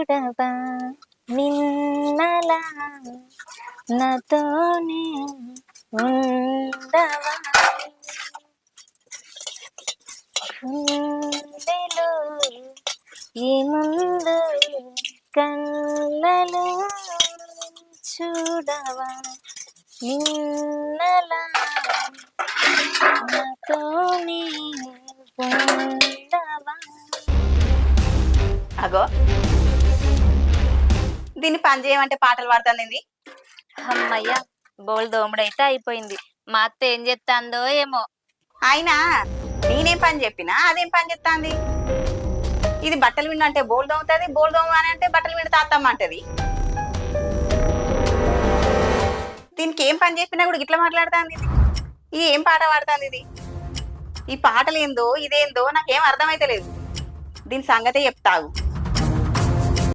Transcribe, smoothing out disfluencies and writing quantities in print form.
చూడవా నిన్నలా నాతోనే ఉండవా గుండెలో ఏముందో కళ్ళలో చూడవా నిన్నలా నాతోనే ఉండవా. అగో దీన్ని పని చేయమంటే పాటలు పాడుతుంది. అమ్మయ్య బోల్ దోముడైతే అయిపోయింది. మా అత్త ఏం చేస్తాందో ఏమో. అయినా నేనేం పని చెప్పినా అదేం పని చెప్తాంది. ఇది బట్టలు విండు అంటే బోల్ దోముతుంది, బోల్ దోమ అని అంటే బట్టలు విండు తాతమ్మ అంటది. దీనికి ఏం పని చెప్పినా కూడా ఇట్లా మాట్లాడుతుంది. ఇది ఏం పాట పాడుతుంది ఇది? ఈ పాటలు ఏందో ఇదేందో నాకేం అర్థమైతే లేదు. దీని సంగతే చెప్తావు.